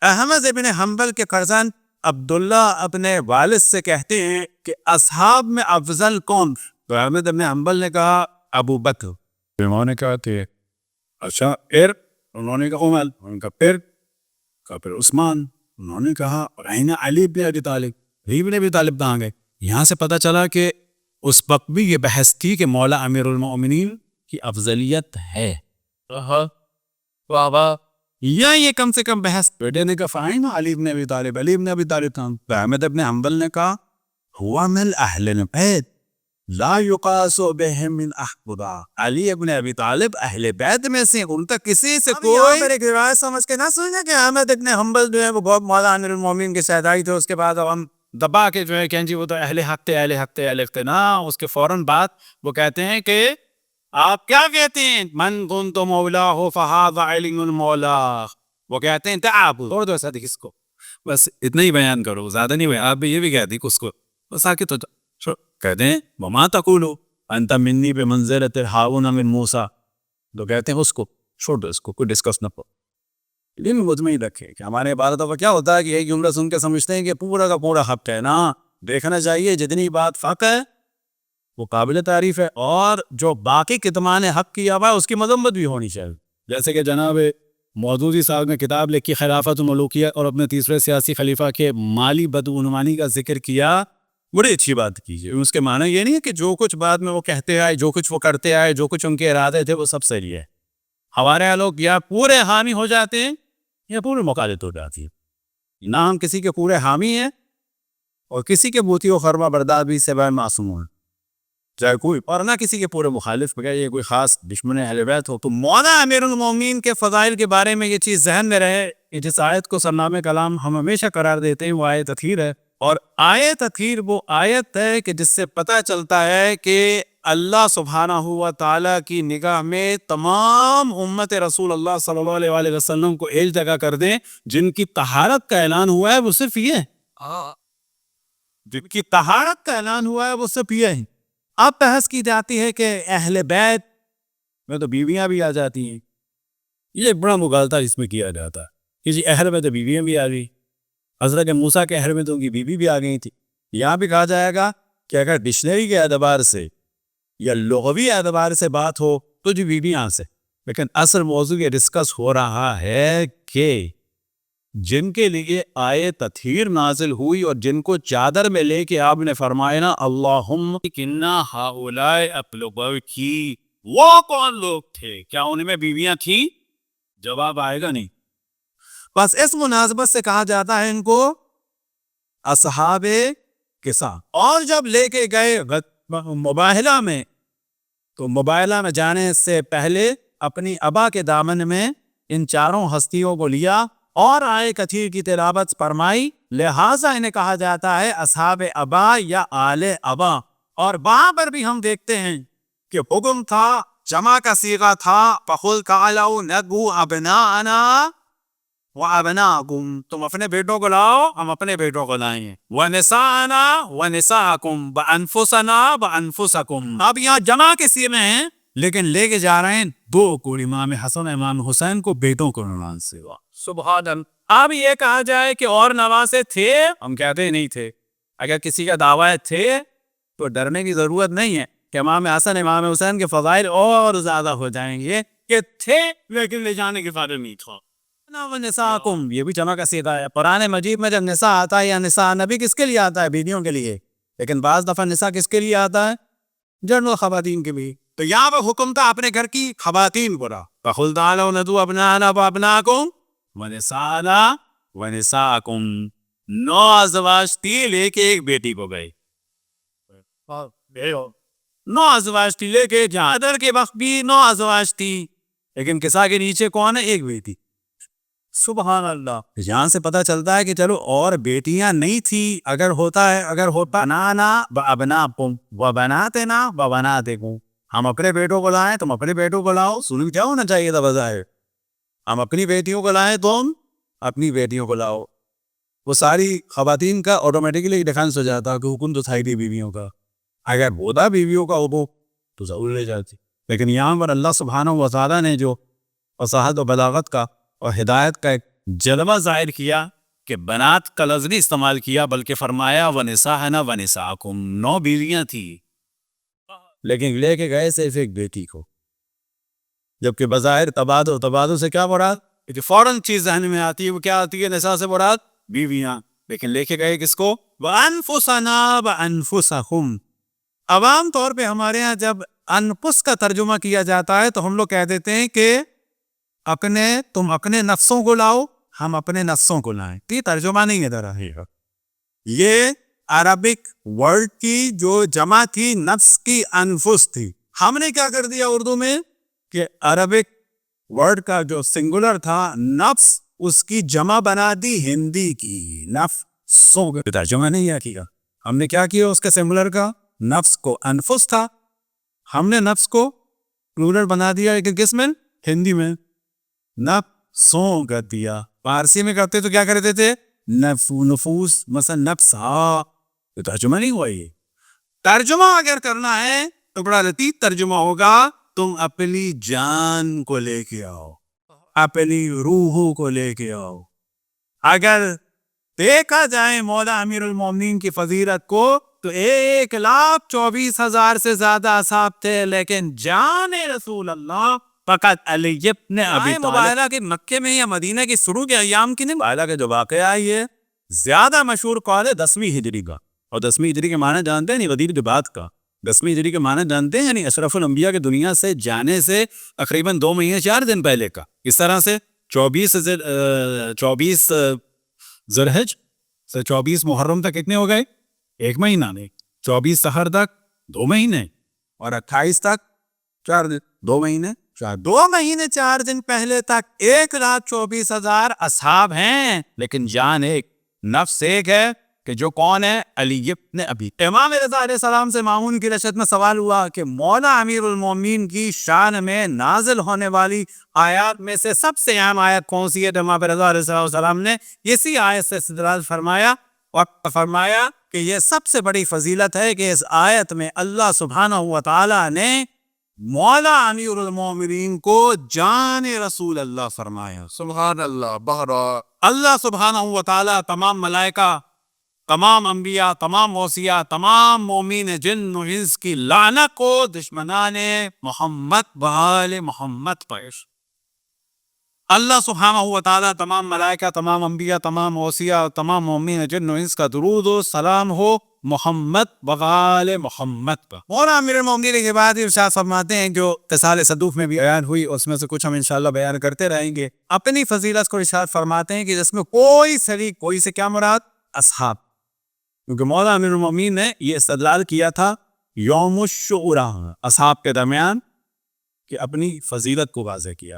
احمد ابن حنبل کے فرزند عبداللہ اپنے والد سے کہتے ہیں کہ اصحاب میں افضل کون؟ تو احمد ابن حنبل نے کہا ابو بکر. انہوں نے کہا کہ اچھا پھر؟ انہوں نے کہا عمر. انہوں نے کہا پھر عثمان. انہوں نے کہا علی بن ابی طالب. علی بن ابی طالب کہاں گئے؟ یہاں سے پتہ چلا کہ اس وقت بھی یہ بحث تھی کہ مولا امیر المؤمنین کی افضلیت ہے. واہ یا یہ کم سے کم بحث. بیٹے نے کہا فائن علی بن ابی طالب. علی بن ابی طالب تھا. احمد ابن حنبل نے کہا ہوا من اہل البیت لا یقاس بهم من احبا. علی ابن ابی طالب اہل بیت میں سے، ان تک کسی سے کوئی ایک روایت سمجھ کے نہ سوچنا کہ احمد ابن حنبل جو ہے وہ بہت مولا امیر المومنین کے شہدائی تھے، اس کے بعد ہم دبا کے جو ہے کہ جی وہ تو اہل حق تھے اہل حق تھے اہل حق تھے. نا، اس کے فوراً بعد وہ کہتے ہیں کہ آپ کیا کہتے ہیں من کنت مولا ہو فہذا علی المولا. وہ کہتے ہیں تعب چھوڑ دو ایسا اس کو، بس اتنا ہی بیان کرو، زیادہ نہیں بیان. آپ بھی یہ بھی کہتے ہیں اس کو بس ساکت ہو جاؤ. کہتے ہیں وما تقول انت منی بمنزلۃ ہارون من موسیٰ. تو کہتے ہیں اس کو چھوڑ دو، اس کو کوئی ڈسکس نہ کرو. لیکن مطمئن رکھے کہ ہمارے عبادتوں کا کیا ہوتا ہے کہ ایک جملہ سن کے سمجھتے ہیں کہ پورا کا پورا حق ہے. نا، دیکھنا چاہیے جتنی بات حق ہے وہ قابل تعریف ہے، اور جو باقی کتمان حق کیا ہوا ہے اس کی مذمت بھی ہونی چاہیے. جیسے کہ جناب مودودی صاحب نے کتاب لکھی خلافت الملوکیہ اور اپنے تیسرے سیاسی خلیفہ کے مالی بدعنوانی کا ذکر کیا. بڑی اچھی بات کیجیے. اس کے معنی یہ نہیں ہے کہ جو کچھ بعد میں وہ کہتے آئے، جو کچھ وہ کرتے آئے، جو کچھ ان کے ارادے تھے وہ سب صحیح ہے. ہمارے یہاں لوگ یا پورے حامی ہو جاتے ہیں یا پورے مخالف ہو جاتی ہے. نہ ہم کسی کے پورے حامی ہیں اور کسی کے بوتی و خرما بردار بھی سے بے معصوم ہیں چاہے کوئی، اور نہ کسی کے پورے مخالف بغیر یہ کوئی خاص دشمن اہل بیت ہو. تو مولا امیر المومنین کے فضائل کے بارے میں یہ چیز ذہن میں رہے کہ جس آیت کو سرنامہ کلام ہم ہمیشہ قرار دیتے ہیں وہ آیت تطہیر ہے. اور آیت تطہیر وہ آیت ہے کہ جس سے پتہ چلتا ہے کہ اللہ سبحانہ و تعالیٰ کی نگاہ میں تمام امت رسول اللہ صلی اللہ علیہ وآلہ وسلم کو ایک جگہ کر دیں. جن کی طہارت کا اعلان ہوا ہے وہ صرف یہ ہے، جن کی طہارت کا اعلان ہوا ہے وہ صرف یہ ہے. اب بحث کی جاتی ہے کہ اہل بیت میں تو بیویاں بھی آ جاتی ہیں. یہ بڑا مغالطہ اس میں کیا جاتا ہے کہ جی اہل میں تو بیویاں بھی آ گئی. حضرت موسیٰ کے اہل میں تو ان کی بیوی بھی آ گئی تھی. یہاں بھی کہا جائے گا کہ اگر ڈکشنری کے اعتبار سے یا لغوی اعتبار سے بات ہو تو جو بیویاں سے، لیکن اصل موضوع یہ ڈسکس ہو رہا ہے کہ جن کے لیے آیت تطہیر نازل ہوئی اور جن کو چادر میں لے کے آپ نے فرمایا نا اللہم کنا ہؤلاء اپلغوا کی، وہ کون لوگ تھے؟ کیا ان میں بیویاں تھیں؟ جواب آئے گا نہیں. بس اس مناسبت سے کہا جاتا ہے ان کو اصحاب کسا. اور جب لے کے گئے مباہلہ میں تو مباہلہ میں جانے سے پہلے اپنی ابا کے دامن میں ان چاروں ہستیوں کو لیا اور آئے کثیر کی تلاوت فرمائی. لہٰذا انہیں کہا جاتا ہے اصحاب ابا یا آل ابا. اور وہاں پر بھی ہم دیکھتے ہیں کہ حکم تھا، جمع کا صیغہ تھا فَقُلْ تَعَالَوْا نَدْعُوا أَبْنَاءَنَا وَأَبْنَاءَكُمْ. تم اپنے بیٹوں کو لاؤ ہم اپنے بیٹوں کو لائیں گے. وَنِسَاءَنَا وَنِسَاءَكُمْ وَأَنفُسَنَا وَأَنفُسَكُمْ. اب یہاں جمع کے صیغے ہیں لیکن لے کے جا رہے ہیں دو کو، امام حسن امام حسین کو بیٹوں کو نوان سے. سبحان اللہ. اب یہ کہا جائے کہ اور نواسے تھے، ہم کہتے ہیں نہیں تھے. اگر کسی کا دعویٰ تھے تو ڈرنے کی ضرورت نہیں ہے کہ امام حسن امام حسین کے فضائل اور زیادہ ہو جائیں گے کہ تھے لیکن لے جانے کے فائدہ نہیں تھا. نساءکم یہ بھی جمع کا صیغہ ہے. قرآن مجید میں جب نساء آتا ہے یا نساء نبی کس کے لیے آتا ہے؟ بیویوں کے لیے. لیکن بعض دفعہ نساء کس کے لیے آتا ہے؟ جنرل خواتین کے بھی. تو یہاں پہ حکم تھا اپنے گھر کی خواتین کو رہا. فَقُلْ تَعَالَوْا نَدْعُوا أَبْنَاءَنَا وَأَبْنَاءَكُمْ وَنِسَاءَنَا وَنِسَاءَكُمْ. 9 ازواج تھی لے کے ایک بیٹی کو گئے. 9 ازواج تھی لے کے جہاں ادر کے وقت بھی 9 ازواج تھی لیکن کسا کے نیچے کون ہے؟ ایک بیٹی. سبحان اللہ. یہاں سے پتہ چلتا ہے کہ چلو اور بیٹیاں نہیں تھی. اگر ہوتا نانا بابناکم وبناتنا وبناتکم، ہم اپنے بیٹوں کو لائیں تم اپنے بیٹوں کو لاؤ. سنو کیا ہونا چاہیے تھا بظاہر ہم اپنی بیٹیوں کو لائیں تم اپنی بیٹیوں کو لاؤ. وہ ساری خواتین کا آٹومیٹکلی ڈیفینس ہو جاتا کہ حکم تو تھا ہی بیویوں کا. اگر ہوتا بیویوں کا حکم تو ضرور لے جاتی. لیکن یہاں پر اللہ سبحانہ و تعالیٰ نے جو فصاحت و بلاغت کا اور ہدایت کا ایک جلوہ ظاہر کیا کہ بنات کا لفظ نہیں استعمال کیا بلکہ فرمایا وَنِسَاءَنَا وَنِسَاءَكُمْ، 9 بیویاں تھیں لیکن لے کے گئے صرف ایک بیٹی کو، جبکہ بظاہر تبادل سے کیا مراد؟ کہ فوراً چیز ذہن میں آتی ہے، وہ کیا آتی ہے؟ نساء سے مراد بیویاں، لیکن لے کے گئے کس کو؟ وَأَنفُسَنَا وَأَنفُسَكُمْ۔ عوام طور پہ ہمارے ہاں جب انفس کا ترجمہ کیا جاتا ہے تو ہم لوگ کہہ دیتے ہیں کہ تم اپنے نفسوں کو لاؤ، ہم اپنے نفسوں کو لائیں۔ یہ ترجمہ نہیں ہے درا ہے، یہ عربک ورڈ کی جو جمع تھی نفس کی انفس تھی، ہم نے کیا کر دیا اردو میں کہ عربک ورڈ کا جو سنگولر تھا نفس، اس کی جمع بنا دی ہندی کی نفسوں کا ترجمہ نہیں کیا، ہم نے کیا کیا اس کے سنگولر کا؟ نفس کو انفس تھا، ہم نے نفس کو پلورل بنا دیا، لیکن کس میں؟ ہندی میں نفسوں کر دیا۔ فارسی میں کرتے تو کیا کرتے تھے؟ نفوس، مثلا نفس، تو ترجمہ نہیں ہوا۔ یہ ترجمہ اگر کرنا ہے تو بڑا لطیف ترجمہ ہوگا، تم اپنی جان کو لے کے آؤ، اپنی روح کو لے کے آؤ۔ اگر دیکھا جائے مولا امیر المومنین کی فضیلت کو تو 1,24,000 سے زیادہ اصحاب تھے، لیکن جان رسول اللہ فقط علی ابن ابی طالب۔ مباہلہ کے مکے میں یا مدینہ کی شروع کے ایام کی نہیں، مباہلہ کے جو واقعہ ہے یہ زیادہ مشہور قول ہے 10ویں ہجری کا، اور 10ویں ہجری کے معنی جانتے ہیں؟ نہیں، غدیر کے بعد کا 10ویں ہجری کے معنی جانتے ہیں؟ یعنی اشرف الانبیاء کے دنیا سے جانے سے تقریباً 2 مہینے 4 دن پہلے کا۔ اس طرح سے 24 ذوالحج سے 24 محرم تک کتنے ہو گئے؟ 1 مہینہ نہیں، 24 سحر تک 2 مہینے، اور 28 تک 4 دن، 2 مہینے 4 دن پہلے تک 1,24,000 اصحاب ہیں، لیکن جان ایک، نفس ایک ہے، کہ جو کون ہے؟ علی ابن ابی۔ امام رضا علیہ السلام سے مامون کی رشد میں سوال ہوا کہ مولا امیر المومنین کی شان میں نازل ہونے والی آیات میں سے سب سے اہم آیت کون سی ہے؟ امام رضا علیہ السلام نے اسی آیت سے استدلال فرمایا اور فرمایا کہ یہ سب سے بڑی فضیلت ہے کہ اس آیت میں اللہ سبحانہ و تعالی نے مولا امیر المومنین کو جان رسول اللہ فرمایا۔ سبحان اللہ، بہرا اللہ سبحانہ و تعالی تمام ملائکہ، تمام انبیاء، تمام اوصیاء، تمام مومین جن و انس کی لعنت کو دشمنان محمد بآل محمد پر۔ اللہ سبحانہ و تعالی تمام ملائکہ، تمام انبیاء، تمام اوصیاء، تمام مومین جن و انس کا درود و سلام ہو محمد بآل محمد پر۔ مولا امیر المومنین کے بعد ارشاد فرماتے ہیں جو قصال صدوف میں بھی بیان ہوئی، اس میں سے کچھ ہم انشاءاللہ بیان کرتے رہیں گے۔ اپنی فضیلت کو ارشاد فرماتے ہیں کہ جس میں کوئی شریک، کوئی سے کیا مراد؟ اصحاب، کیونکہ مولا امیر المومنین نے یہ استدلال کیا تھا یوم الشعراء اصحاب کے درمیان کہ اپنی فضیلت کو واضح کیا۔